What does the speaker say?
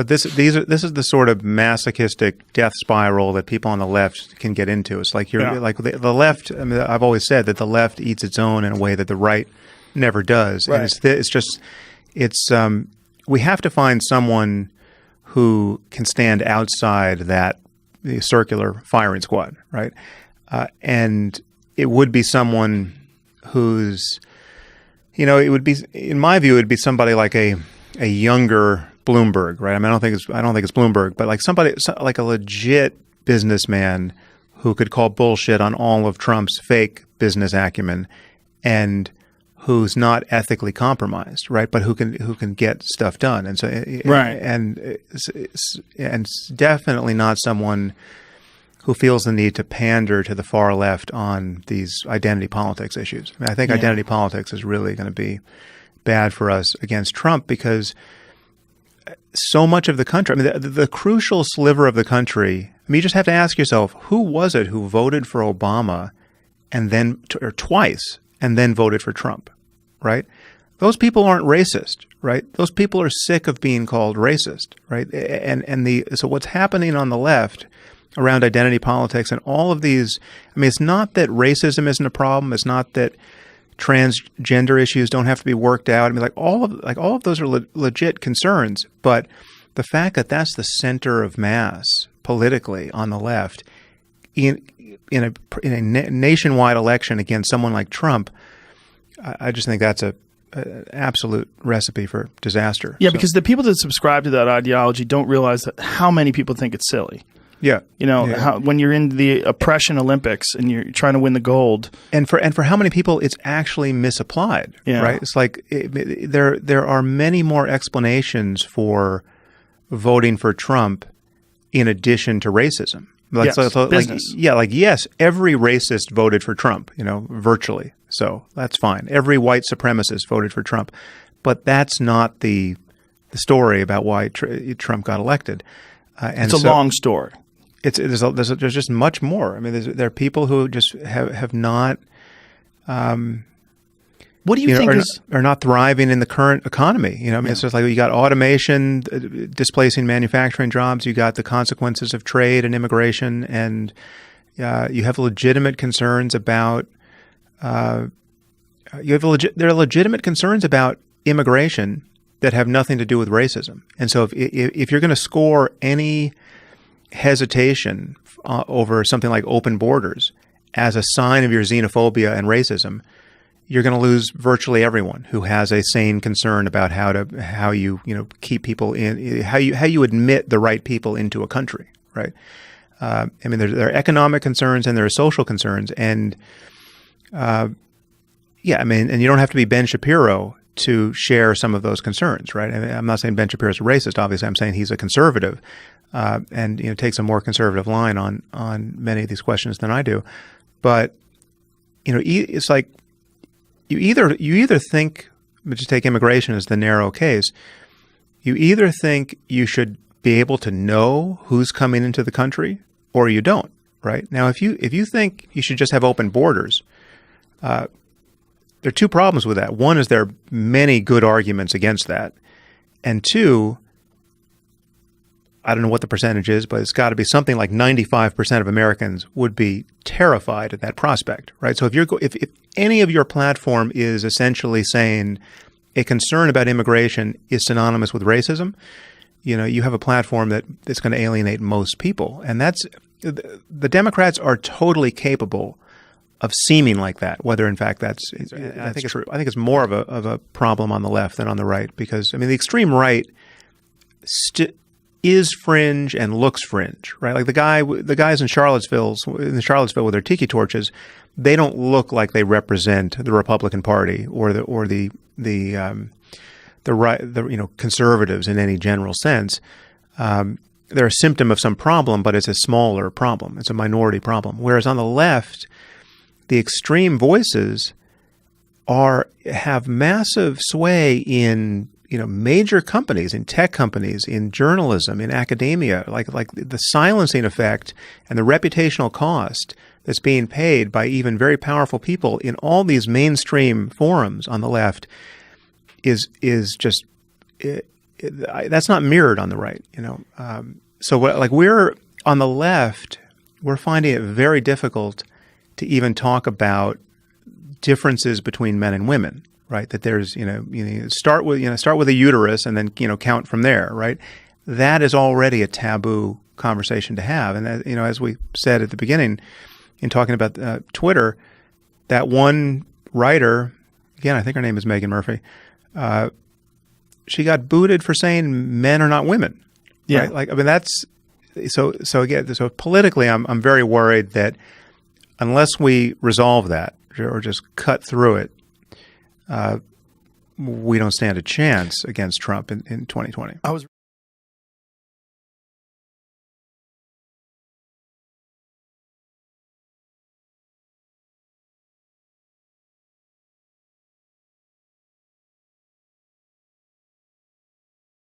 But this is the sort of masochistic death spiral that people on the left can get into. It's like like the left. I mean, I've always said that the left eats its own in a way that the right never does. Right. And we have to find someone who can stand outside that circular firing squad, right? And it would be someone who's, it would be, in my view, it would be somebody like a younger Bloomberg, right? I mean, I don't think it's Bloomberg, but like somebody like a legit businessman who could call bullshit on all of Trump's fake business acumen, and who's not ethically compromised, right? But who can get stuff done, and so right, and definitely not someone who feels the need to pander to the far left on these identity politics issues. I mean, I think identity politics is really going to be bad for us against Trump, because so much of the country, I mean, the crucial sliver of the country, I mean, you just have to ask yourself, who was it who voted for Obama and then, or twice, and then voted for Trump, right? Those people aren't racist, right? Those people are sick of being called racist, right? So what's happening on the left around identity politics and all of these, I mean, it's not that racism isn't a problem. It's not that transgender issues don't have to be worked out. I mean, all of those are legit concerns. But the fact that that's the center of mass politically on the left in a nationwide election against someone like Trump, I just think that's an absolute recipe for disaster. Yeah, because the people that subscribe to that ideology don't realize how many people think it's silly. Yeah, when you're in the oppression Olympics and you're trying to win the gold, and for how many people it's actually misapplied, right? It's like there are many more explanations for voting for Trump in addition to racism. Business. Yes, every racist voted for Trump, virtually. So that's fine. Every white supremacist voted for Trump, but that's not the story about why Trump got elected. It's a long story. There's just much more. I mean, there are people who just have not. What do you think are not thriving in the current economy? I mean, it's just like you got automation displacing manufacturing jobs. You got the consequences of trade and immigration, and you have legitimate concerns about. There are legitimate concerns about immigration that have nothing to do with racism. And so if you're going to score any hesitation over something like open borders as a sign of your xenophobia and racism, you're going to lose virtually everyone who has a sane concern about how you keep people in, how you admit the right people into a country, right? I mean, there are economic concerns and there are social concerns, and and you don't have to be Ben Shapiro to share some of those concerns, right? And I'm not saying Ben Shapiro is a racist. Obviously, I'm saying he's a conservative, and takes a more conservative line on many of these questions than I do. But it's like you either think, just take immigration as the narrow case. You either think you should be able to know who's coming into the country, or you don't, right? Now, if you think you should just have open borders, there are two problems with that. One is there are many good arguments against that. And two, I don't know what the percentage is, but it's got to be something like 95% of Americans would be terrified at that prospect, right? So if any of your platform is essentially saying a concern about immigration is synonymous with racism, you have a platform that's going to alienate most people. And the Democrats are totally capable of seeming like that, whether in fact I think it's true. I think it's more of a problem on the left than on the right, because the extreme right is fringe and looks fringe, right? Like the guys in Charlottesville with their tiki torches, they don't look like they represent the Republican Party or the conservatives in any general sense. They're a symptom of some problem, but it's a smaller problem. It's a minority problem. Whereas on the left, the extreme voices have massive sway in major companies, in tech companies, in journalism, in academia, like the silencing effect and the reputational cost that's being paid by even very powerful people in all these mainstream forums on the left is just that's not mirrored on the right. So we're on the left, we're finding it very difficult to even talk about differences between men and women. Right, that there's start with a uterus and then count from there. Right, that is already a taboo conversation to have. And as we said at the beginning in talking about Twitter, that one writer, again, I think her name is Megan Murphy, she got booted for saying men are not women. Yeah, right? That's so again. So politically, I'm very worried that unless we resolve that or just cut through it, we don't stand a chance against Trump in 2020.